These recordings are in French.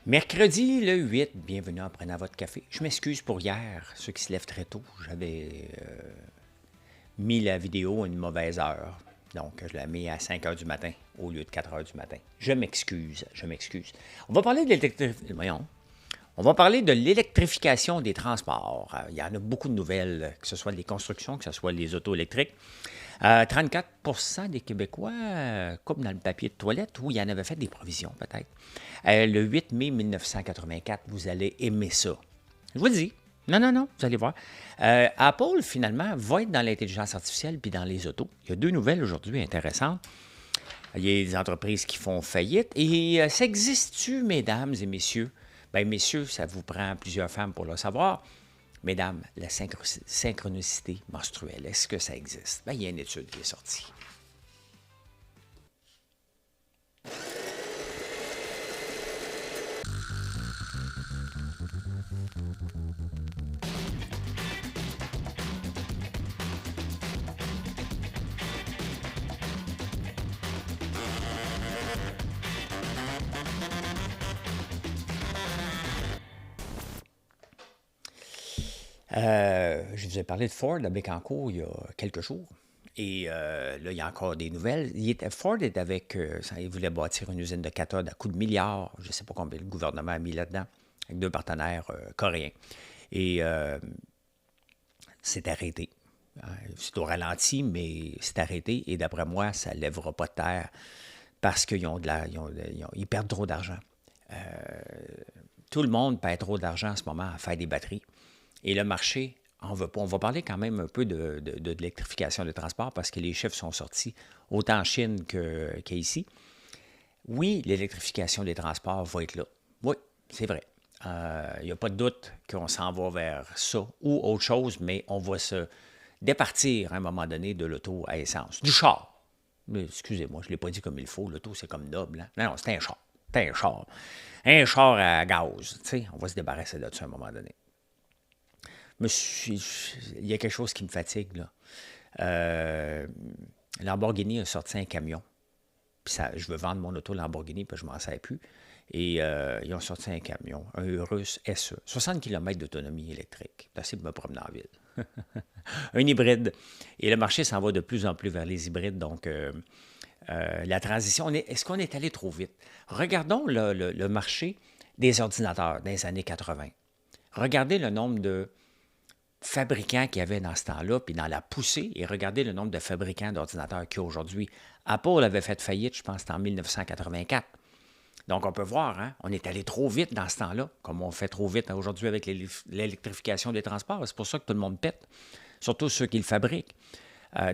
Mercredi le 8, bienvenue en prenant votre café. Je m'excuse pour hier, ceux qui se lèvent très tôt. J'avais mis la vidéo à une mauvaise heure. Donc, je la mets à 5 heures du matin au lieu de 4 heures du matin. Je m'excuse, je m'excuse. On va parler de On va parler de l'électrification des transports. Il y en a beaucoup de nouvelles, que ce soit les constructions, que ce soit les autos électriques. 34 des Québécois coupent dans le papier de toilette ou il y en avait fait des provisions peut-être. Le 8 mai 1984, vous allez aimer ça. Je vous le dis. Non, non, non, vous allez voir. Apple, finalement, va être dans l'intelligence artificielle puis dans les autos. Il y a deux nouvelles aujourd'hui intéressantes. Il y a des entreprises qui font faillite. Et ça existe-tu, mesdames et messieurs? Bien, messieurs, ça vous prend plusieurs femmes pour le savoir. Mesdames, la synchronicité menstruelle, est-ce que ça existe? Bien, il y a une étude qui est sortie. Je vous ai parlé de Ford à Bécancour il y a quelques jours. Et là, il y a encore des nouvelles. Ford est avec, il voulait bâtir une usine de cathode à coups de milliards. Je ne sais pas combien le gouvernement a mis là-dedans, avec deux partenaires coréens. Et c'est arrêté. C'est au ralenti, mais c'est arrêté. Et d'après moi, ça ne lèvera pas de terre parce qu'ils ils perdent trop d'argent. Tout le monde perd trop d'argent en ce moment à faire des batteries. Et le marché en veut pas. On va parler quand même un peu de l'électrification des transports parce que les chiffres sont sortis autant en Chine qu'ici. Oui, l'électrification des transports va être là. Oui, c'est vrai. Il n'y a pas de doute qu'on s'en va vers ça ou autre chose, mais on va se départir à un moment donné de l'auto à essence. Du char. Mais excusez-moi, je ne l'ai pas dit comme il faut. L'auto, c'est comme noble. Hein? Non, c'est un char. C'est un char. Un char à gaz. Tu sais, on va se débarrasser de ça à un moment donné. Il y a quelque chose qui me fatigue, là. Lamborghini a sorti un camion. Puis je veux vendre mon auto Lamborghini, puis je ne m'en sers plus. Et ils ont sorti un camion, un Urus SE. 60 km d'autonomie électrique. C'est assez de me promener en ville. Un hybride. Et le marché s'en va de plus en plus vers les hybrides. Donc, la transition, est-ce qu'on est allé trop vite? Regardons le marché des ordinateurs dans les années 80. Regardez le nombre de fabricants qu'il y avait dans ce temps-là, puis dans la poussée, et regardez le nombre de fabricants d'ordinateurs qu'il y a aujourd'hui. Apple avait fait faillite, je pense, c'était en 1984. Donc, on peut voir, hein, on est allé trop vite dans ce temps-là, comme on fait trop vite aujourd'hui avec l'électrification des transports. C'est pour ça que tout le monde pète, surtout ceux qui le fabriquent.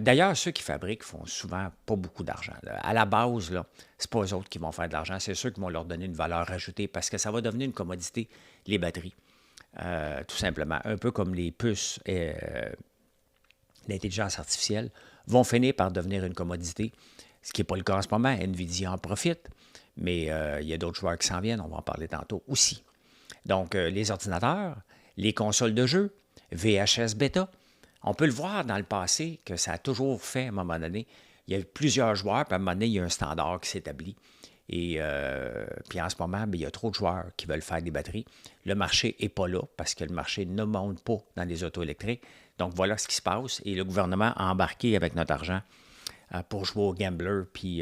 D'ailleurs, ceux qui fabriquent font souvent pas beaucoup d'argent. À la base, là, c'est pas eux autres qui vont faire de l'argent, c'est ceux qui vont leur donner une valeur ajoutée parce que ça va devenir une commodité, les batteries. Tout simplement. Un peu comme les puces et l'intelligence artificielle vont finir par devenir une commodité, ce qui n'est pas le cas en ce moment. NVIDIA en profite, mais il y a d'autres joueurs qui s'en viennent, on va en parler tantôt aussi. Donc, les ordinateurs, les consoles de jeux, VHS bêta, on peut le voir dans le passé que ça a toujours fait, à un moment donné, il y a plusieurs joueurs, puis à un moment donné, il y a un standard qui s'établit. Et puis en ce moment, bien, il y a trop de joueurs qui veulent faire des batteries. Le marché n'est pas là parce que le marché ne monte pas dans les autos électriques. Donc voilà ce qui se passe. Et le gouvernement a embarqué avec notre argent pour jouer au gambler puis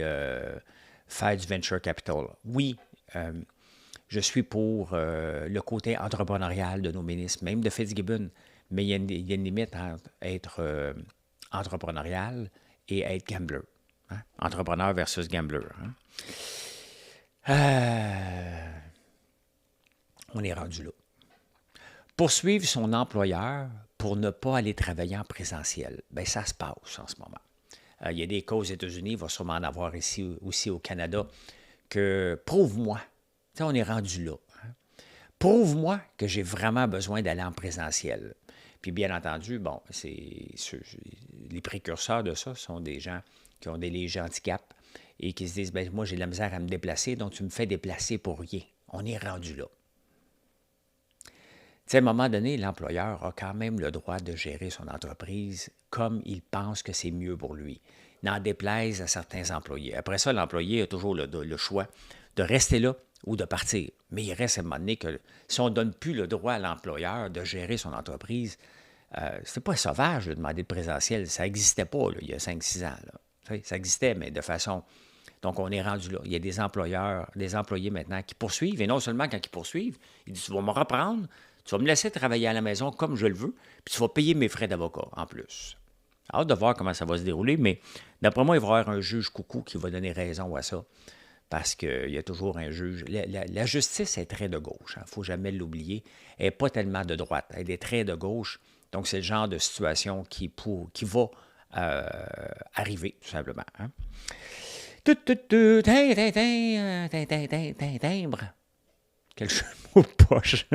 faire du venture capital. Oui, je suis pour le côté entrepreneurial de nos ministres, même de Fitzgibbon. Mais il y a une limite entre être entrepreneurial et être gambler. Hein? Entrepreneur versus gambler. Hein? On est rendu là. Poursuivre son employeur pour ne pas aller travailler en présentiel. Bien, ça se passe en ce moment. Il y a des cas aux États-Unis, il va sûrement en avoir ici aussi au Canada, que prouve-moi. Tu sais, on est rendu là. Hein? Prouve-moi que j'ai vraiment besoin d'aller en présentiel. Puis bien entendu, bon, les précurseurs de ça sont des gens qui ont des légers handicaps et qui se disent, ben moi, j'ai de la misère à me déplacer, donc tu me fais déplacer pour rien. On est rendu là. Tu sais, à un moment donné, l'employeur a quand même le droit de gérer son entreprise comme il pense que c'est mieux pour lui. N'en déplaise à certains employés. Après ça, l'employé a toujours le choix de rester là ou de partir. Mais il reste à un moment donné que si on ne donne plus le droit à l'employeur de gérer son entreprise, c'est pas sauvage de demander de présentiel. Ça n'existait pas là, il y a 5-6 ans. Là. Ça existait, mais de façon... Donc, on est rendu là. Il y a des employeurs, des employés maintenant qui poursuivent, et non seulement quand ils poursuivent, ils disent, tu vas me reprendre, tu vas me laisser travailler à la maison comme je le veux, puis tu vas payer mes frais d'avocat en plus. Hâte de voir comment ça va se dérouler, mais d'après moi, il va y avoir un juge coucou qui va donner raison à ça, parce qu'il y a toujours un juge. La justice est très de gauche, il ne faut jamais l'oublier. Elle n'est pas tellement de droite, elle est très de gauche. Donc, c'est le genre de situation qui va arriver, tout simplement. Hein? Timbre. Quel jeu de mots poche.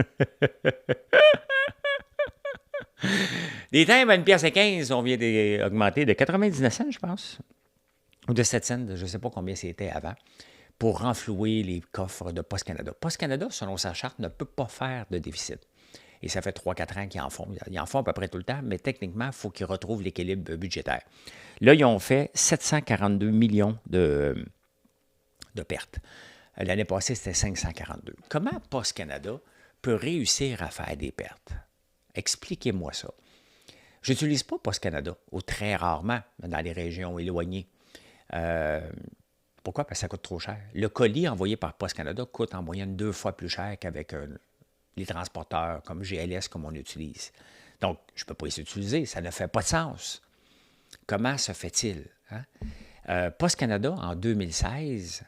Les timbres à 1,15 on vient d'augmenter de 99 cents, je pense, ou de 7 cents, je ne sais pas combien c'était avant, pour renflouer les coffres de Post Canada. Post Canada, selon sa charte, ne peut pas faire de déficit. Et ça fait 3-4 ans qu'ils en font. Ils en font à peu près tout le temps, mais techniquement, il faut qu'ils retrouvent l'équilibre budgétaire. Là, ils ont fait 742 millions de pertes. L'année passée, c'était 542. Comment Post Canada peut réussir à faire des pertes? Expliquez-moi ça. Je n'utilise pas Post Canada, ou très rarement, dans les régions éloignées. Pourquoi? Parce que ça coûte trop cher. Le colis envoyé par Post Canada coûte en moyenne 2 fois plus cher qu'avec les transporteurs comme GLS, comme on utilise. Donc, je ne peux pas les utiliser. Ça ne fait pas de sens. Comment se fait-il? Hein? Post Canada, en 2016,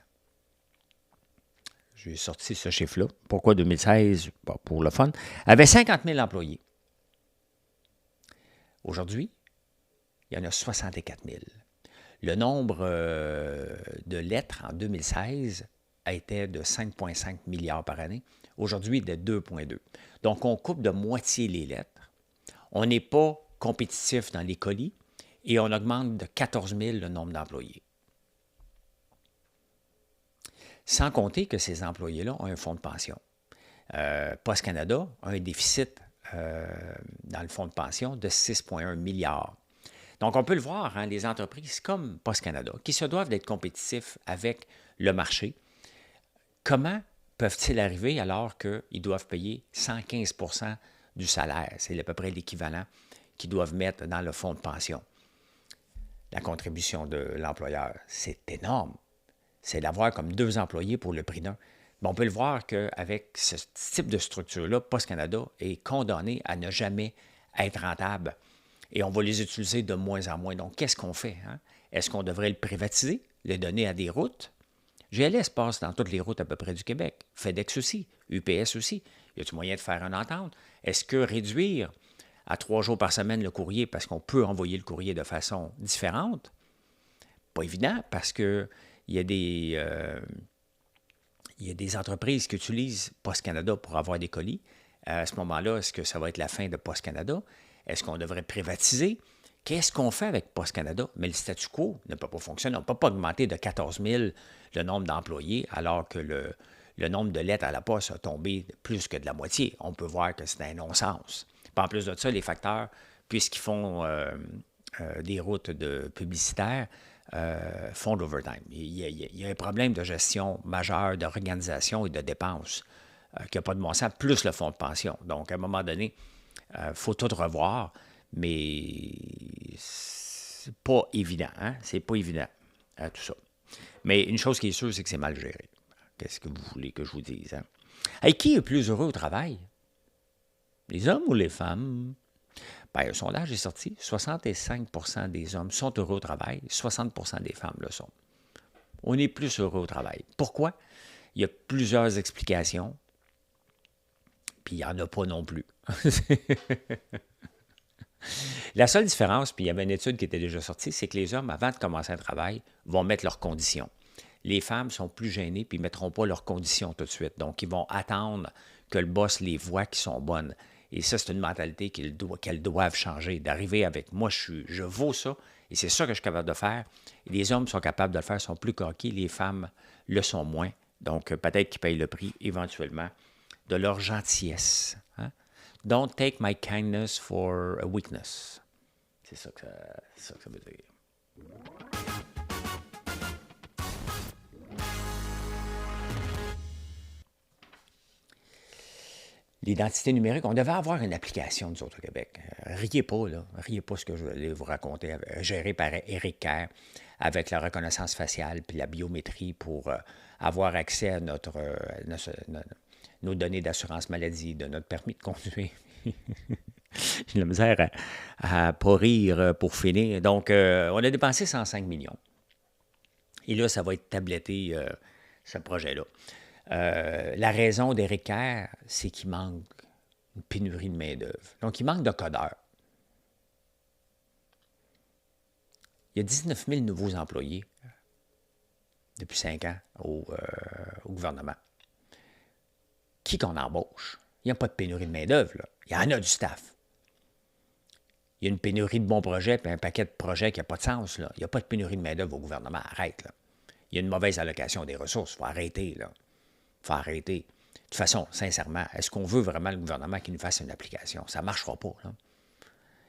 j'ai sorti ce chiffre-là. Pourquoi 2016? Bon, pour le fun. Avait 50 000 employés. Aujourd'hui, il y en a 64 000. Le nombre de lettres en 2016 a été de 5,5 milliards par année. Aujourd'hui, de 2,2. Donc, on coupe de moitié les lettres. On n'est pas compétitif dans les colis et on augmente de 14 000 le nombre d'employés. Sans compter que ces employés-là ont un fonds de pension. Post Canada a un déficit dans le fonds de pension de 6,1 milliards. Donc, on peut le voir, hein, les entreprises comme Post Canada, qui se doivent d'être compétitifs avec le marché, comment peuvent-ils arriver alors qu'ils doivent payer 115 % du salaire? C'est à peu près l'équivalent qu'ils doivent mettre dans le fonds de pension. La contribution de l'employeur, c'est énorme. C'est d'avoir comme 2 employés pour le prix d'un. Mais on peut le voir qu'avec ce type de structure-là, Post Canada est condamné à ne jamais être rentable. Et on va les utiliser de moins en moins. Donc, qu'est-ce qu'on fait? Hein? Est-ce qu'on devrait le privatiser, le donner à des routes? GLS passe dans toutes les routes à peu près du Québec. FedEx aussi, UPS aussi. Y a-t-il moyen de faire une entente? Est-ce que réduire à 3 jours par semaine le courrier parce qu'on peut envoyer le courrier de façon différente? Pas évident parce que il y a des entreprises qui utilisent Post Canada pour avoir des colis. À ce moment-là, est-ce que ça va être la fin de Post Canada? Est-ce qu'on devrait privatiser? Qu'est-ce qu'on fait avec Post Canada? Mais le statu quo ne peut pas fonctionner. On ne peut pas augmenter de 14 000 le nombre d'employés alors que le nombre de lettres à la poste a tombé plus que de la moitié. On peut voir que c'est un non-sens. Puis en plus de ça, les facteurs, puisqu'ils font des routes publicitaires, font de l'overtime. Il y a un problème de gestion majeur, d'organisation et de dépenses qui n'a pas de bon sens, plus le fonds de pension. Donc, à un moment donné, il faut tout revoir, mais c'est pas évident. Hein? C'est pas évident, tout ça. Mais une chose qui est sûre, c'est que c'est mal géré. Qu'est-ce que vous voulez que je vous dise? Hein? Hey, qui est le plus heureux au travail? Les hommes ou les femmes? Bien, un sondage est sorti. 65 % des hommes sont heureux au travail, 60 % des femmes le sont. On est plus heureux au travail. Pourquoi? Il y a plusieurs explications, puis il n'y en a pas non plus. La seule différence, puis il y avait une étude qui était déjà sortie, c'est que les hommes, avant de commencer un travail, vont mettre leurs conditions. Les femmes sont plus gênées, puis ils ne mettront pas leurs conditions tout de suite. Donc, ils vont attendre que le boss les voit qui sont bonnes. Et ça, c'est une mentalité qu'elles doivent changer, d'arriver avec « moi, je vaux ça, et c'est ça que je suis capable de faire ». Et les hommes sont capables de le faire, sont plus coqués, les femmes le sont moins. Donc, peut-être qu'ils payent le prix, éventuellement, de leur gentillesse. Hein? Don't take my kindness for a weakness. C'est ça que ça veut dire. l'identité numérique, on devait avoir une application, nous autres, au Québec. Riez pas, là. Riez pas ce que je vais vous raconter. Géré par Éric Kerr, avec la reconnaissance faciale puis la biométrie pour avoir accès à nos données d'assurance maladie, de notre permis de conduire. J'ai de la misère à pas rire pour finir. Donc, on a dépensé 105 millions. Et là, ça va être tabletté, ce projet-là. La raison d'Éric Kerr, c'est qu'il manque une pénurie de main-d'œuvre. Donc, il manque de codeurs. Il y a 19 000 nouveaux employés depuis 5 ans au gouvernement. Qui qu'on embauche? Il n'y a pas de pénurie de main-d'œuvre, là. Il y en a du staff. Il y a une pénurie de bons projets puis un paquet de projets qui n'a pas de sens, là. Il n'y a pas de pénurie de main-d'œuvre au gouvernement. Arrête, là. Il y a une mauvaise allocation des ressources. Il faut arrêter, là. Il faut arrêter. De toute façon, sincèrement, est-ce qu'on veut vraiment le gouvernement qui nous fasse une application? Ça ne marchera pas, là.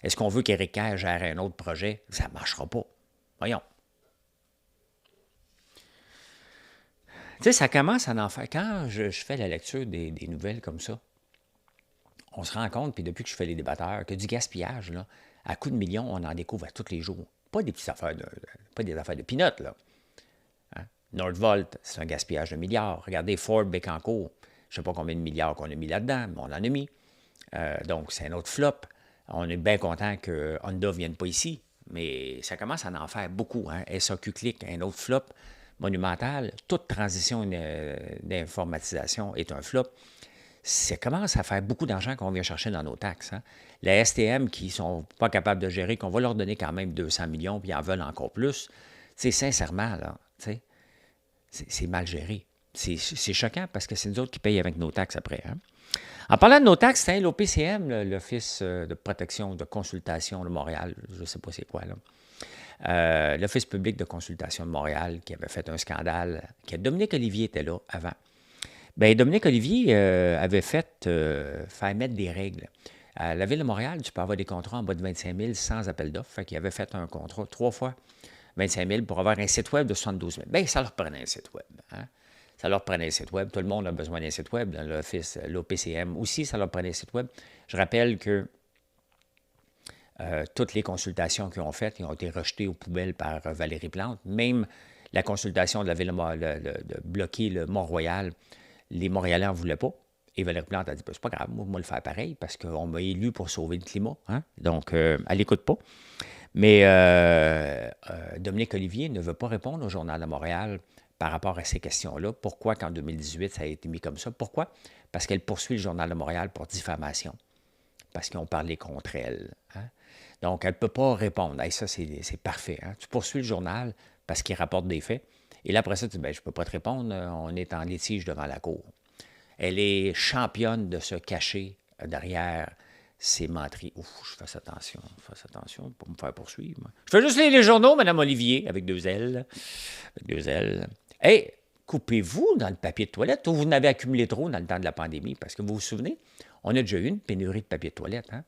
Est-ce qu'on veut qu'Éric Kerr gère un autre projet? Ça ne marchera pas. Voyons. Tu sais, ça commence à en faire. Quand je fais la lecture des nouvelles comme ça, on se rend compte, puis depuis que je fais les débatteurs, que du gaspillage, là, à coups de millions, on en découvre à tous les jours. Pas des petites affaires pas des affaires de peanuts, là. Hein? Nordvolt, c'est un gaspillage de milliards. Regardez Ford Bécancour, je ne sais pas combien de milliards qu'on a mis là-dedans, mais on en a mis. Donc, c'est un autre flop. On est bien content que Honda ne vienne pas ici, mais ça commence à en faire beaucoup. Hein? SAQ Click, un autre flop monumental. Toute transition d'informatisation est un flop. Ça commence à faire beaucoup d'argent qu'on vient chercher dans nos taxes. Hein? La STM, qui ne sont pas capables de gérer, qu'on va leur donner quand même 200 millions, puis ils en veulent encore plus. C'est sincèrement, là, c'est mal géré. C'est choquant parce que c'est nous autres qui payent avec nos taxes après. Hein? En parlant de nos taxes, l'OPCM, l'Office de protection de consultation de Montréal, je ne sais pas c'est quoi, là. L'Office public de consultation de Montréal qui avait fait un scandale, Dominique Olivier était là avant. Bien, Dominique Olivier avait fait faire mettre des règles. À la Ville de Montréal, tu peux avoir des contrats en bas de 25 000 sans appel d'offres. Fait qu'il avait fait un contrat 3 fois 25 000 pour avoir un site web de 72 000. Bien, ça leur prenait un site web. Hein? Ça leur prenait un site web. Tout le monde a besoin d'un site web. Dans l'Office, l'OPCM aussi, ça leur prenait un site web. Je rappelle que toutes les consultations qu'ils ont faites, ils ont été rejetées aux poubelles par Valérie Plante. Même la consultation de la Ville de bloquer le Mont-Royal, les Montréalais n'en voulaient pas. Et Valérie Plante a dit, c'est pas grave, moi, je vais le faire pareil parce qu'on m'a élu pour sauver le climat. Hein? Donc, elle n'écoute pas. Mais Dominique Olivier ne veut pas répondre au Journal de Montréal par rapport à ces questions-là. Pourquoi qu'en 2018, ça a été mis comme ça? Pourquoi? Parce qu'elle poursuit le Journal de Montréal pour diffamation. Parce qu'ils ont parlé contre elle. Hein? Donc, elle ne peut pas répondre. Hey, ça, c'est parfait. Hein? Tu poursuis le journal parce qu'il rapporte des faits. Et là, après ça, tu dis, je ne peux pas te répondre. On est en litige devant la cour. Elle est championne de se cacher derrière ces menteries. Ouf, je fasse attention pour me faire poursuivre. Je fais juste lire les journaux, Mme Olivier, avec 2 L. Avec 2 L. Hey, coupez-vous dans le papier de toilette ou vous n'avez accumulé trop dans le temps de la pandémie? Parce que vous vous souvenez, on a déjà eu une pénurie de papier de toilette. Hein?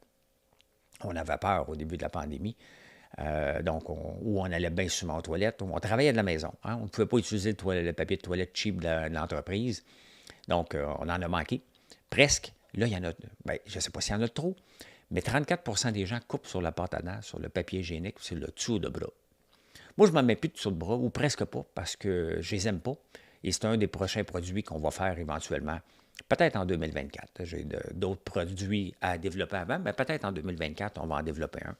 On avait peur au début de la pandémie. Donc, où on allait bien souvent aux toilettes. On travaillait de la maison. Hein? On ne pouvait pas utiliser le papier de toilette cheap de l'entreprise. Donc, on en a manqué. Presque. Là, il y en a, bien, je ne sais pas s'il y en a trop, mais 34 des gens coupent sur la pâte à dents, sur le papier hygiénique, sur le dessous de bras. Moi, je ne m'en mets plus de dessous de bras, ou presque pas, parce que je les aime pas. Et c'est un des prochains produits qu'on va faire éventuellement, peut-être en 2024. J'ai d'autres produits à développer avant, mais peut-être en 2024, on va en développer un.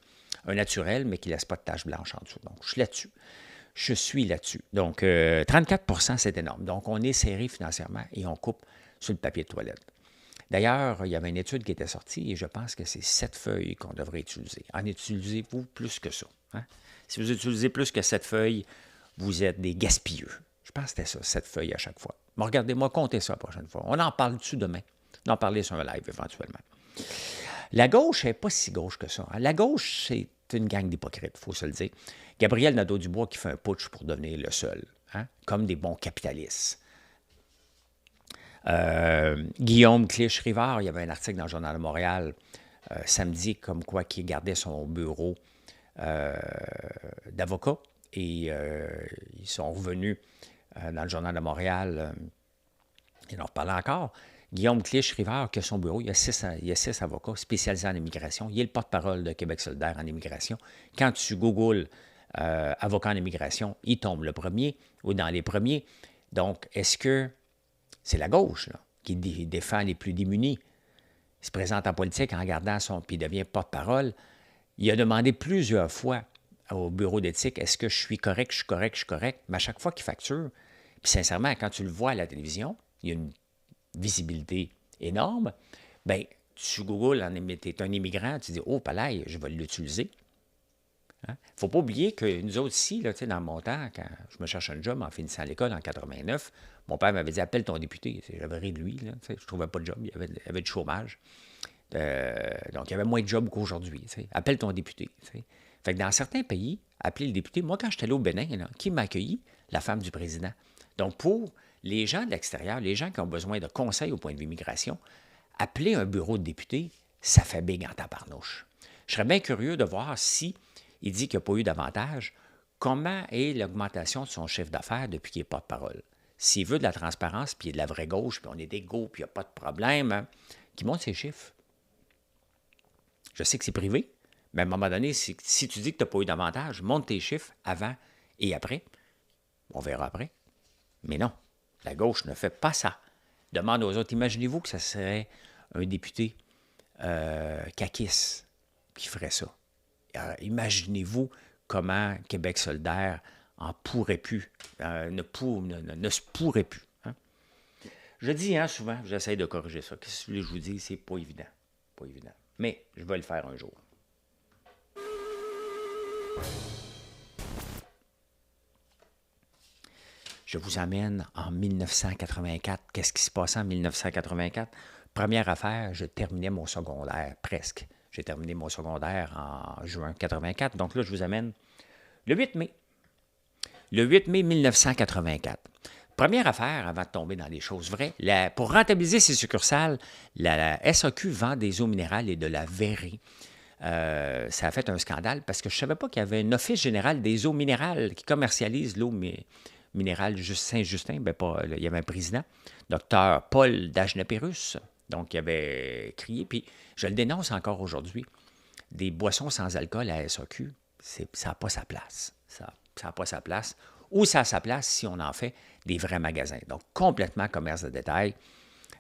Un naturel, mais qui ne laisse pas de taches blanches en dessous. Donc, je suis là-dessus. Je suis là-dessus. Donc, 34 c'est énorme. Donc, on est serré financièrement et on coupe sur le papier de toilette. D'ailleurs, il y avait une étude qui était sortie et je pense que c'est 7 feuilles qu'on devrait utiliser. En utilisez-vous plus que ça? Hein? Si vous utilisez plus que 7 feuilles, vous êtes des gaspilleux. Je pense que c'était ça, 7 feuilles à chaque fois. Mais regardez-moi, comptez ça la prochaine fois. On en parle dessus demain. On en parler sur un live éventuellement. La gauche n'est pas si gauche que ça. Hein? La gauche, c'est une gang d'hypocrites, il faut se le dire. Gabriel Nadeau-Dubois qui fait un putsch pour devenir le seul, hein? Comme des bons capitalistes. Guillaume Clich-Rivard, il y avait un article dans le Journal de Montréal samedi comme quoi qu'il gardait son bureau d'avocat et ils sont revenus dans le Journal de Montréal, ils en reparlent encore. Guillaume Clich-Rivard, qui a son bureau, il y a six avocats spécialisés en immigration. Il est le porte-parole de Québec solidaire en immigration. Quand tu googles avocat en immigration, il tombe le premier ou dans les premiers. Donc, est-ce que c'est la gauche là, qui défend les plus démunis? Il se présente en politique en gardant puis il devient porte-parole. Il a demandé plusieurs fois au bureau d'éthique, est-ce que je suis correct, je suis correct, je suis correct? Mais à chaque fois qu'il facture, puis sincèrement, quand tu le vois à la télévision, il y a une visibilité énorme, bien, tu googles, tu es un immigrant, tu dis, oh, palais, je vais l'utiliser. Il ne faut pas oublier que nous autres ici, là, dans mon temps, quand je me cherchais un job en finissant l'école en 89, mon père m'avait dit, appelle ton député. J'avais ri de lui, là, je ne trouvais pas de job, il y avait du chômage. Donc, il y avait moins de jobs qu'aujourd'hui. Appelle ton député. Fait que dans certains pays, appeler le député, moi, quand j'étais allé au Bénin, là, qui m'a accueilli? La femme du président. Donc, pour les gens de l'extérieur, les gens qui ont besoin de conseils au point de vue immigration, appeler un bureau de député, ça fait big en tabarnouche. Je serais bien curieux de voir si il dit qu'il n'y a pas eu d'avantage, comment est l'augmentation de son chiffre d'affaires depuis qu'il n'est pas de parole. S'il veut de la transparence, puis il y a de la vraie gauche, puis on est d'égaux, puis il n'y a pas de problème, hein, qu'il monte ses chiffres. Je sais que c'est privé, mais à un moment donné, si tu dis que tu n'as pas eu d'avantage, monte tes chiffres avant et après. On verra après. Mais non, la gauche ne fait pas ça. Demande aux autres, imaginez-vous que ce serait un député caquiste qui ferait ça. Imaginez-vous comment Québec solidaire en pourrait plus, ne se pourrait plus. Hein? Je dis souvent, j'essaie de corriger ça. Qu'est-ce que je vous dis, c'est pas évident. Pas évident. Mais je vais le faire un jour. Je vous amène en 1984. Qu'est-ce qui se passait en 1984? Première affaire, je terminais mon secondaire, presque. J'ai terminé mon secondaire en juin 84. Donc là, je vous amène le 8 mai. Le 8 mai 1984. Première affaire, avant de tomber dans les choses vraies, pour rentabiliser ses succursales, la SAQ vend des eaux minérales et de la verrerie. Ça a fait un scandale parce que je ne savais pas qu'il y avait un office général des eaux minérales qui commercialise l'eau minérale Saint-Justin. Il y avait un président, Dr Paul Dagenet-Pérusse, donc il avait crié, puis je le dénonce encore aujourd'hui. Des boissons sans alcool à SAQ, ça n'a pas sa place. Ça n'a pas sa place. Ou ça a sa place si on en fait des vrais magasins. Donc, complètement commerce de détail.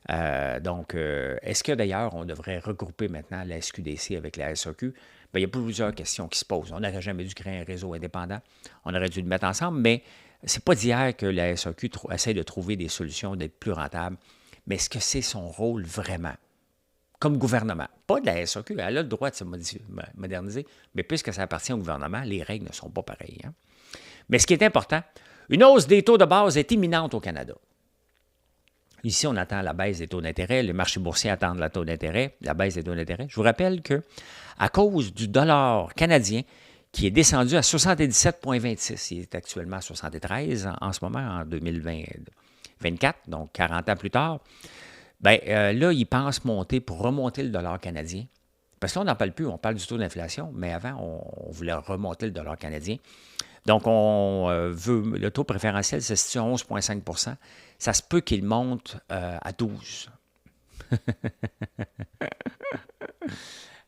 Est-ce que d'ailleurs, on devrait regrouper maintenant la SQDC avec la SAQ? Bien, il y a plusieurs questions qui se posent. On n'aurait jamais dû créer un réseau indépendant. On aurait dû le mettre ensemble, mais c'est pas d'hier que la SAQ essaie de trouver des solutions, d'être plus rentable. Mais est-ce que c'est son rôle vraiment? Comme gouvernement. Pas de la SAQ, elle a le droit de se moderniser, mais puisque ça appartient au gouvernement, les règles ne sont pas pareilles. Hein? Mais ce qui est important, une hausse des taux de base est imminente au Canada. Ici, on attend la baisse des taux d'intérêt. Les marchés boursiers attendent la baisse des taux d'intérêt. Je vous rappelle que à cause du dollar canadien qui est descendu à 77,26, il est actuellement à 73 en ce moment, en 2024, donc 40 ans plus tard, là, ils pensent monter pour remonter le dollar canadien. Parce que là, on n'en parle plus, on parle du taux d'inflation, mais avant, on voulait remonter le dollar canadien. Donc, le taux préférentiel se situe à 11,5 %. Ça se peut qu'il monte à 12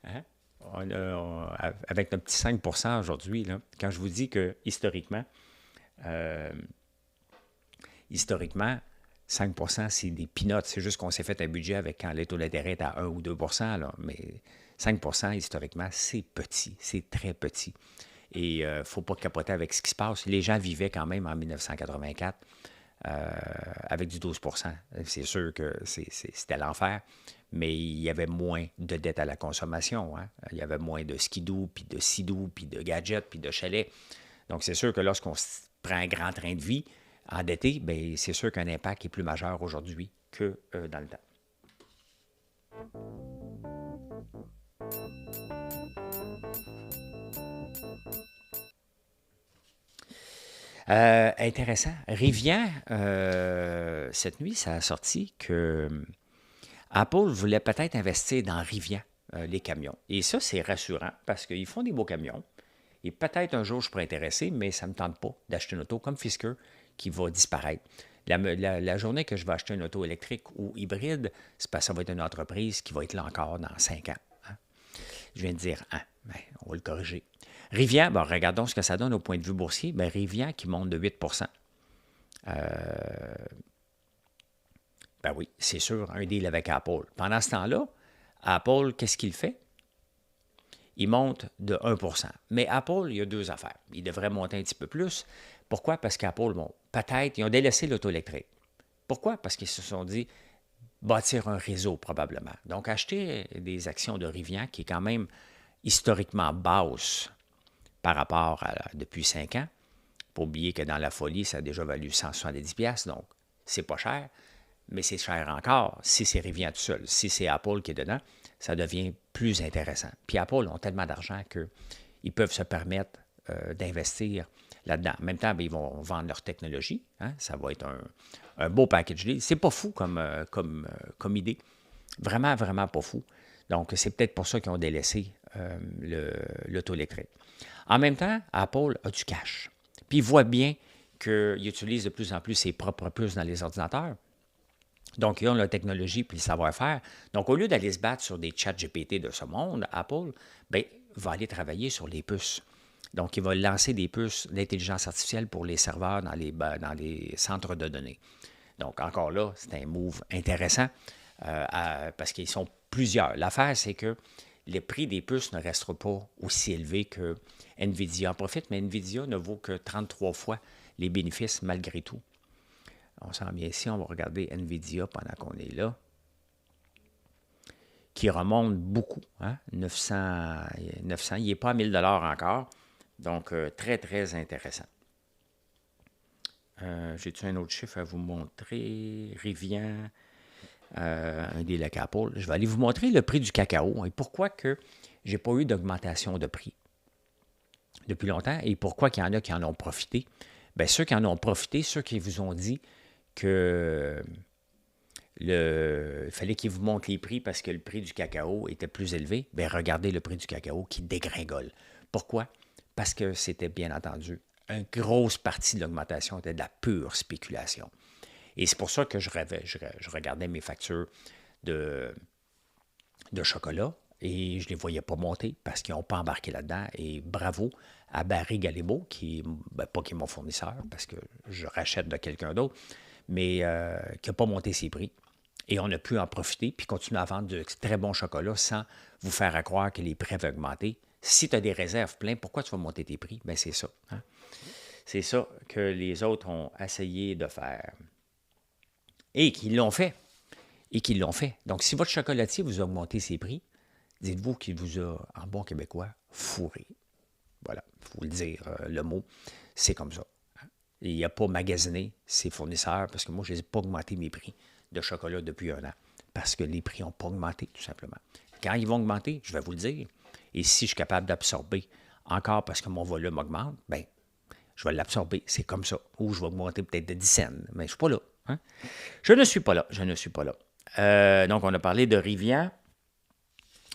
hein? Avec notre petit 5 % aujourd'hui, là, quand je vous dis que historiquement, 5 % c'est des peanuts. C'est juste qu'on s'est fait un budget avec quand les taux d'intérêt est à 1 ou 2 % là, mais 5 % historiquement, c'est petit, c'est très petit. Et il ne faut pas capoter avec ce qui se passe. Les gens vivaient quand même en 1984 avec du 12 %. C'est sûr que c'était l'enfer, mais il y avait moins de dettes à la consommation. Hein? Il y avait moins de skidoo, puis de sidou, puis de gadgets, puis de chalets. Donc, c'est sûr que lorsqu'on prend un grand train de vie endetté, bien, c'est sûr qu'un impact est plus majeur aujourd'hui que dans le temps. Intéressant. Rivian, cette nuit, ça a sorti que Apple voulait peut-être investir dans Rivian, les camions. Et ça, c'est rassurant parce qu'ils font des beaux camions. Et peut-être un jour, je pourrais intéresser, mais ça ne me tente pas d'acheter une auto comme Fisker qui va disparaître. La journée que je vais acheter une auto électrique ou hybride, c'est parce que ça va être une entreprise qui va être là encore dans 5 ans. Hein. Je viens de dire « ben, on va le corriger. Rivian, ben, regardons ce que ça donne au point de vue boursier. Ben, Rivian qui monte de 8 ben oui, c'est sûr, un deal avec Apple. Pendant ce temps-là, Apple, qu'est-ce qu'il fait? Il monte de 1 Mais Apple, il y a deux affaires. Il devrait monter un petit peu plus. Pourquoi? Parce qu'Apple, bon, peut-être, ils ont délaissé l'auto électrique. Pourquoi? Parce qu'ils se sont dit bâtir un réseau, probablement. Donc, acheter des actions de Rivian, qui est quand même historiquement basse par rapport à depuis 5 ans. Pas oublier que dans la folie, ça a déjà valu 170$, donc c'est pas cher, mais c'est cher encore si c'est Rivian tout seul. Si c'est Apple qui est dedans, ça devient plus intéressant. Puis Apple ont tellement d'argent qu'ils peuvent se permettre d'investir là-dedans. En même temps, bien, ils vont vendre leur technologie. Hein? Ça va être un beau package deal. C'est pas fou comme idée. Vraiment, vraiment pas fou. Donc, c'est peut-être pour ça qu'ils ont délaissé l'auto électrique. En même temps, Apple a du cash. Puis, il voit bien qu'il utilise de plus en plus ses propres puces dans les ordinateurs. Donc, ils ont la technologie puis le savoir-faire. Donc, au lieu d'aller se battre sur des chats GPT de ce monde, Apple, bien, va aller travailler sur les puces. Donc, il va lancer des puces d'intelligence artificielle pour les serveurs dans les centres de données. Donc, encore là, c'est un move intéressant parce qu'ils sont plusieurs. L'affaire, c'est que les prix des puces ne resteront pas aussi élevés que NVIDIA en profite, mais NVIDIA ne vaut que 33 fois les bénéfices malgré tout. On s'en vient ici, on va regarder NVIDIA pendant qu'on est là, qui remonte beaucoup, hein? 900, il n'est pas à 1000 $ encore, donc très, très intéressant. J'ai-tu un autre chiffre à vous montrer? Rivian, un deal avec Apple. Je vais aller vous montrer le prix du cacao et pourquoi que je n'ai pas eu d'augmentation de prix depuis longtemps et pourquoi qu'il y en a qui en ont profité. Bien, ceux qui en ont profité, ceux qui vous ont dit que il fallait qu'ils vous montrent les prix parce que le prix du cacao était plus élevé, bien, regardez le prix du cacao qui dégringole. Pourquoi? Parce que c'était bien entendu, une grosse partie de l'augmentation était de la pure spéculation. Et c'est pour ça que je regardais mes factures de chocolat et je ne les voyais pas monter parce qu'ils n'ont pas embarqué là-dedans. Et bravo à Barry Galibo, qui pas qui est mon fournisseur parce que je rachète de quelqu'un d'autre, mais qui n'a pas monté ses prix. Et on a pu en profiter puis continuer à vendre de très bons chocolats sans vous faire croire que les prix avaient augmenté. Si tu as des réserves pleines, pourquoi tu vas monter tes prix? Bien, c'est ça. Hein? C'est ça que les autres ont essayé de faire. Et qu'ils l'ont fait. Donc, si votre chocolatier vous a augmenté ses prix, dites-vous qu'il vous a, en bon québécois, fourré. Voilà, il faut le dire, le mot, c'est comme ça. Il n'a pas magasiné ses fournisseurs, parce que moi, je n'ai pas augmenté mes prix de chocolat depuis 1 an, parce que les prix n'ont pas augmenté, tout simplement. Quand ils vont augmenter, je vais vous le dire, et si je suis capable d'absorber encore parce que mon volume augmente, bien, je vais l'absorber, c'est comme ça. Ou je vais augmenter peut-être de 10 cents, mais je ne suis pas là. Hein? Je ne suis pas là. Donc, on a parlé de Rivian.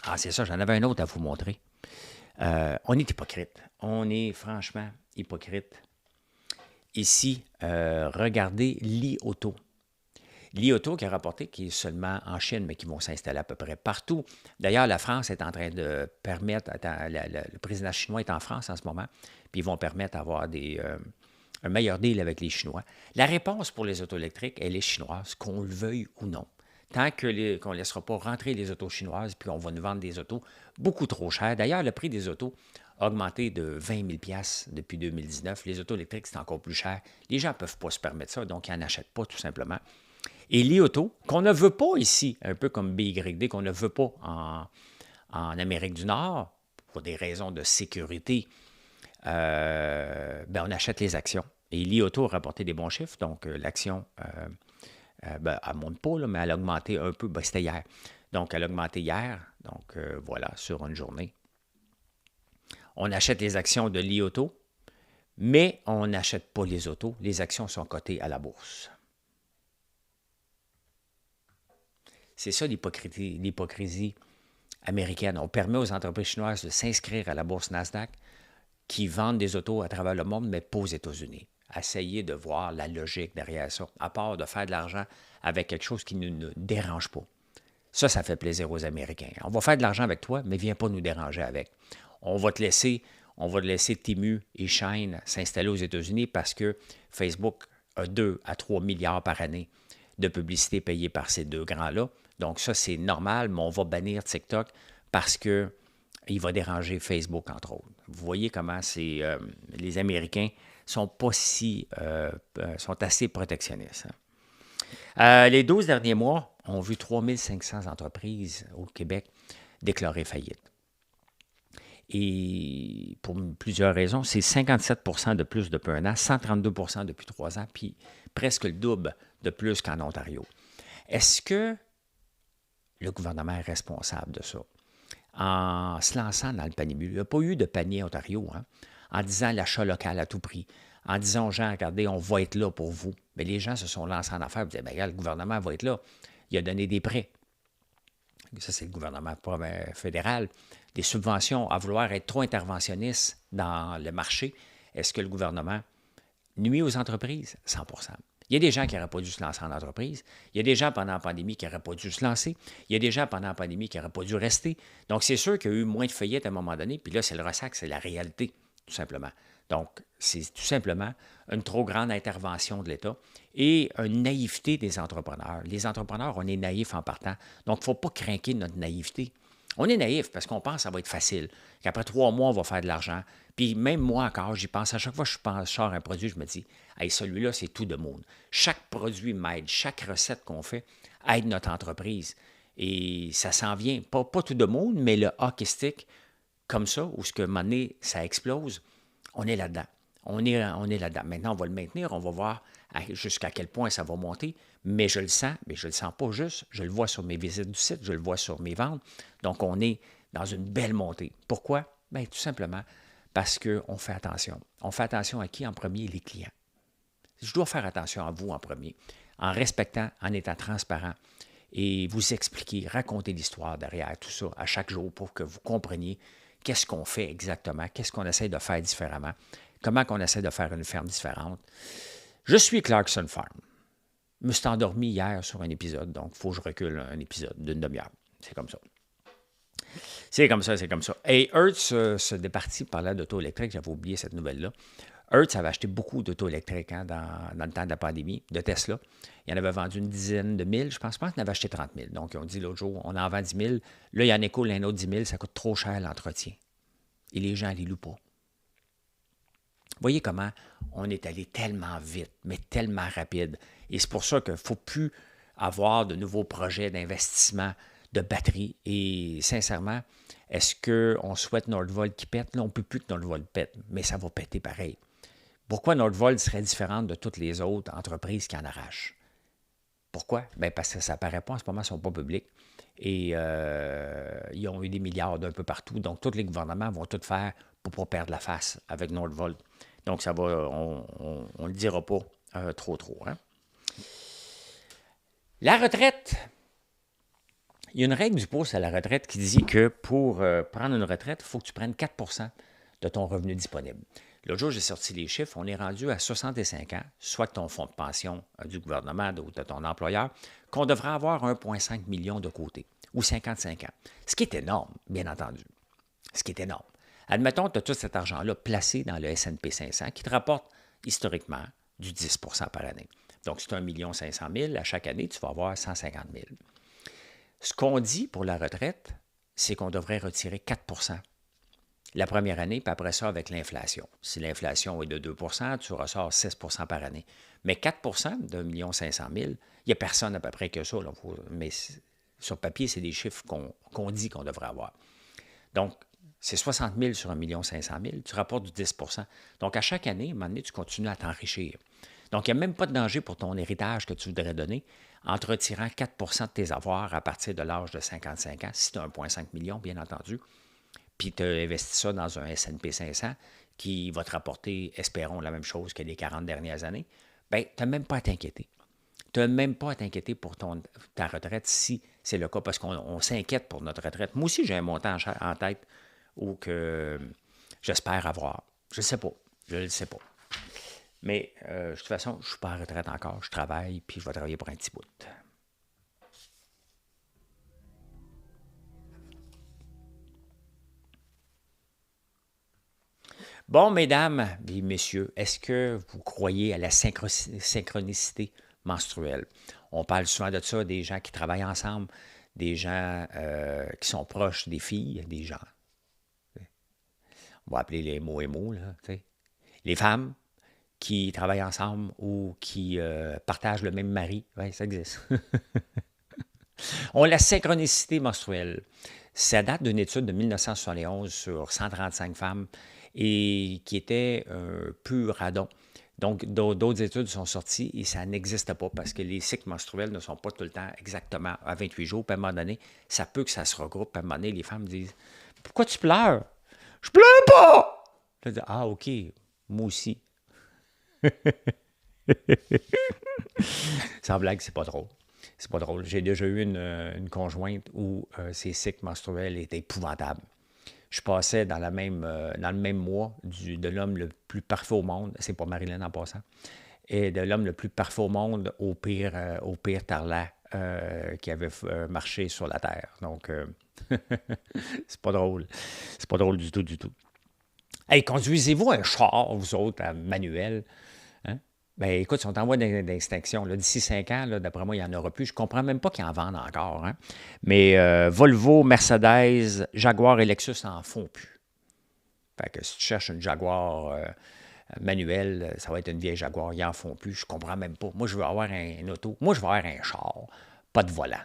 Ah, c'est ça, j'en avais un autre à vous montrer. On est hypocrite. On est franchement hypocrite. Ici, regardez Li Auto. Li Auto qui a rapporté qu'il est seulement en Chine, mais qui vont s'installer à peu près partout. D'ailleurs, la France est en train de permettre, le président chinois est en France en ce moment, puis ils vont permettre d'avoir un meilleur deal avec les Chinois. La réponse pour les autos électriques, elle est chinoise, qu'on le veuille ou non. Tant qu'on ne laissera pas rentrer les autos chinoises, puis on va nous vendre des autos beaucoup trop chères. D'ailleurs, le prix des autos a augmenté de 20 000 $ depuis 2019. Les autos électriques, c'est encore plus cher. Les gens ne peuvent pas se permettre ça, donc ils n'en achètent pas tout simplement. Et Li Auto, qu'on ne veut pas ici, un peu comme BYD, qu'on ne veut pas en Amérique du Nord, pour des raisons de sécurité, on achète les actions. Et Li Auto a rapporté des bons chiffres, donc l'action, elle ne monte pas, là, mais elle a augmenté un peu, c'était hier. Donc, elle a augmenté hier, donc voilà, sur une journée. On achète les actions de Li Auto, mais on n'achète pas les autos. Les actions sont cotées à la bourse. C'est ça l'hypocrisie américaine. On permet aux entreprises chinoises de s'inscrire à la bourse Nasdaq qui vendent des autos à travers le monde, mais pas aux États-Unis. essayer de voir la logique derrière ça, à part de faire de l'argent avec quelque chose qui ne nous dérange pas. Ça fait plaisir aux Américains. On va faire de l'argent avec toi, mais viens pas nous déranger avec. On va te laisser Temu et Shine s'installer aux États-Unis parce que Facebook a 2 à 3 milliards par année de publicité payée par ces deux grands-là. Donc ça, c'est normal, mais on va bannir TikTok parce que il va déranger Facebook, entre autres. Vous voyez comment les Américains sont sont assez protectionnistes. Les 12 derniers mois ont vu 3500 entreprises au Québec déclarer faillite. Et pour plusieurs raisons, c'est 57 de plus depuis un an, 132 depuis 3 ans, puis presque le double de plus qu'en Ontario. Est-ce que le gouvernement est responsable de ça? En se lançant dans le panier bleu, il n'y a pas eu de panier Ontario, en disant l'achat local à tout prix, en disant aux gens, regardez, on va être là pour vous. Mais les gens se sont lancés en affaires et disaient, bien, regarde, le gouvernement va être là. Il a donné des prêts. Ça, c'est le gouvernement fédéral. Des subventions à vouloir être trop interventionniste dans le marché. Est-ce que le gouvernement nuit aux entreprises? 100 Il y a des gens qui n'auraient pas dû se lancer en entreprise. Il y a des gens pendant la pandémie qui n'auraient pas dû se lancer. Il y a des gens pendant la pandémie qui n'auraient pas dû rester. Donc, c'est sûr qu'il y a eu moins de faillites à un moment donné. Puis là, c'est le ressac, c'est la réalité, tout simplement. Donc, c'est tout simplement une trop grande intervention de l'État et une naïveté des entrepreneurs. Les entrepreneurs, on est naïfs en partant. Donc, il ne faut pas craquer notre naïveté. On est naïf parce qu'on pense que ça va être facile, qu'après 3 mois, on va faire de l'argent. Puis même moi encore, j'y pense. À chaque fois que je sors un produit, je me dis, hey, celui-là, c'est tout de monde. Chaque produit m'aide, chaque recette qu'on fait aide notre entreprise. Et ça s'en vient, pas tout de monde, mais le hockey stick, comme ça, où ce que, à un moment donné, ça explose, on est là-dedans. On est là-dedans. Maintenant, on va le maintenir, on va voir jusqu'à quel point ça va monter, mais je le sens, mais je ne le sens pas juste, je le vois sur mes visites du site, je le vois sur mes ventes. Donc, on est dans une belle montée. Pourquoi? Bien, tout simplement parce qu'on fait attention. On fait attention à qui en premier? Les clients. Je dois faire attention à vous en premier, en respectant, en étant transparent et vous expliquer, raconter l'histoire derrière tout ça à chaque jour pour que vous compreniez qu'est-ce qu'on fait exactement, qu'est-ce qu'on essaie de faire différemment, comment on essaie de faire une ferme différente. Je suis Clarkson Farm. Je me suis endormi hier sur un épisode, donc il faut que je recule un épisode d'une demi-heure. C'est comme ça. C'est comme ça. Et Hertz se départit par là d'auto électrique. J'avais oublié cette nouvelle-là. Hertz avait acheté beaucoup d'auto électriques dans le temps de la pandémie, de Tesla. Il en avait vendu une dizaine de mille. Je pense qu'il en avait acheté 30 000. Donc, ils ont dit l'autre jour, on en vend 10 000. Là, il y en écoule un autre 10 000. Ça coûte trop cher l'entretien. Et les gens ne les louent pas. Voyez comment on est allé tellement vite, mais tellement rapide. Et c'est pour ça qu'il ne faut plus avoir de nouveaux projets d'investissement de batterie. Et sincèrement, est-ce qu'on souhaite Nordvolt qui pète? Là, on ne peut plus que Nordvolt pète, mais ça va péter pareil. Pourquoi Nordvolt serait différente de toutes les autres entreprises qui en arrachent? Pourquoi? Bien, parce que ça n'apparaît pas en ce moment, ils ne sont pas publics. Et ils ont eu des milliards d'un peu partout. Donc, tous les gouvernements vont tout faire pour ne pas perdre la face avec Nordvolt. Donc, ça va, on ne le dira pas trop. Hein? La retraite. Il y a une règle du pouce à la retraite qui dit que pour prendre une retraite, il faut que tu prennes 4 de ton revenu disponible. L'autre jour, j'ai sorti les chiffres. On est rendu à 65 ans, soit ton fonds de pension du gouvernement ou de ton employeur, qu'on devrait avoir 1,5 million de côté, ou 55 ans. Ce qui est énorme, bien entendu. Ce qui est énorme. Admettons que tu as tout cet argent-là placé dans le S&P 500 qui te rapporte historiquement du 10 par année. Donc, si tu as 1 500 000 à chaque année, tu vas avoir 150 000. Ce qu'on dit pour la retraite, c'est qu'on devrait retirer 4 la première année, puis après ça, avec l'inflation. Si l'inflation est de 2 tu ressors 6 par année. Mais 4 d'1 500 000, il n'y a personne à peu près que ça. Là. Mais sur papier, c'est des chiffres qu'on dit qu'on devrait avoir. Donc, c'est 60 000 sur 1 500 000, tu rapportes du 10 Donc, à chaque année, à un moment donné, tu continues à t'enrichir. Donc, il n'y a même pas de danger pour ton héritage que tu voudrais donner en te retirant 4 de tes avoirs à partir de l'âge de 55 ans, si tu as 1,5 million, bien entendu, puis tu as investi ça dans un S&P 500 qui va te rapporter, espérons, la même chose que les 40 dernières années, bien, tu n'as même pas à t'inquiéter. Tu n'as même pas à t'inquiéter pour ta retraite si c'est le cas, parce qu'on s'inquiète pour notre retraite. Moi aussi, j'ai un montant en tête ou que j'espère avoir. Je ne le sais pas. Mais de toute façon, je ne suis pas en retraite encore. Je travaille, puis je vais travailler pour un petit bout. Bon, mesdames et messieurs, est-ce que vous croyez à la synchronicité menstruelle? On parle souvent de ça, des gens qui travaillent ensemble, des gens qui sont proches des filles, des gens, on va appeler les mots et mots, là, tu sais. Les femmes qui travaillent ensemble ou qui partagent le même mari, oui, ça existe. On a la synchronicité menstruelle. Ça date d'une étude de 1971 sur 135 femmes et qui était un pur radon. Donc, d'autres études sont sorties et ça n'existe pas parce que les cycles menstruels ne sont pas tout le temps exactement à 28 jours. Puis à un moment donné, ça peut que ça se regroupe. Puis à un moment donné, les femmes disent « Pourquoi tu pleures? »« Je pleure pas! » Je dis « Ah, OK, moi aussi. » Sans blague, c'est pas drôle. C'est pas drôle. J'ai déjà eu une conjointe où ses cycles menstruels étaient épouvantables. Je passais dans le même mois de l'homme le plus parfait au monde, c'est pas Marilyn en passant, et de l'homme le plus parfait au monde au pire tarlat qui avait marché sur la Terre. Donc, c'est pas drôle. C'est pas drôle du tout, du tout. Hey, conduisez-vous un char, vous autres, à manuel? Hein? Ben écoute, ils sont en voie d'extinction. D'ici 5 ans, là, d'après moi, il n'y en aura plus. Je ne comprends même pas qu'ils en vendent encore. Hein? Mais Volvo, Mercedes, Jaguar et Lexus n'en font plus. Fait que si tu cherches une Jaguar manuelle, ça va être une vieille Jaguar. Ils n'en font plus. Je ne comprends même pas. Moi, je veux avoir un auto. Moi, je veux avoir un char, pas de volant.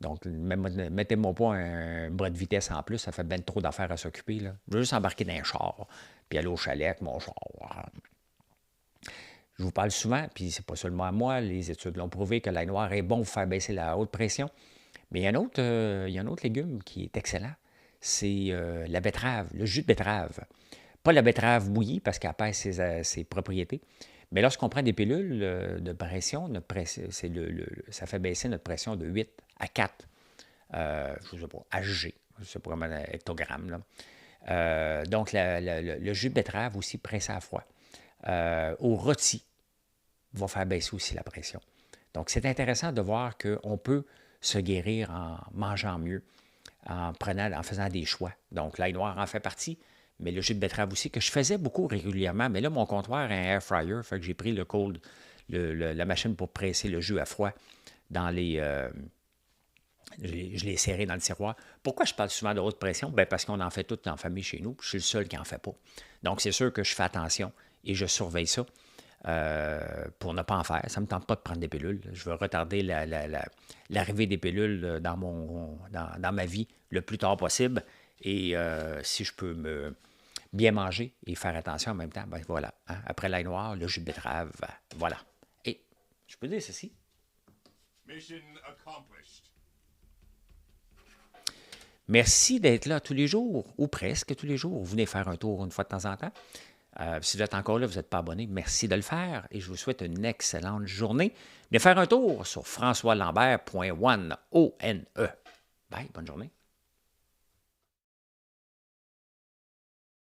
Donc, mettez-moi pas un bras de vitesse en plus. Ça fait bien trop d'affaires à s'occuper. Là. Je veux juste embarquer dans un char, puis aller au chalet avec mon char. Je vous parle souvent, puis c'est pas seulement à moi, les études l'ont prouvé que l'ail noir est bon pour faire baisser la haute pression. Mais il y a un autre légume qui est excellent, c'est la betterave, le jus de betterave. Pas la betterave bouillie parce qu'elle perd ses propriétés, mais lorsqu'on prend des pilules de pression, ça fait baisser notre pression de 8 à 4, je ne sais pas, Hg, je ne sais pas comment, hectogrammes. Là. Donc, le jus de betterave aussi pressé à froid. Au rôti va faire baisser aussi la pression. Donc, c'est intéressant de voir qu'on peut se guérir en mangeant mieux, en faisant des choix. Donc, l'ail noir en fait partie, mais le jus de betterave aussi, que je faisais beaucoup régulièrement. Mais là, mon comptoir a un air fryer, fait que j'ai pris la machine pour presser le jus à froid dans les... je l'ai serré dans le tiroir. Pourquoi je parle souvent de haute pression? Bien, parce qu'on en fait toute en famille chez nous, puis je suis le seul qui n'en fait pas. Donc, c'est sûr que je fais attention et je surveille ça pour ne pas en faire. Ça ne me tente pas de prendre des pilules. Je veux retarder l'arrivée des pilules dans ma vie le plus tard possible. Et si je peux bien manger et faire attention en même temps, ben voilà. Hein? Après l'ail noir, le jus de betterave, voilà. Et je peux dire ceci. Mission accomplished. Merci d'être là tous les jours, ou presque tous les jours. Vous venez faire un tour une fois de temps en temps. Si vous êtes encore là, vous n'êtes pas abonné, merci de le faire et je vous souhaite une excellente journée. Venez faire un tour sur françoislambert.one, O-N-E. Bye, bonne journée.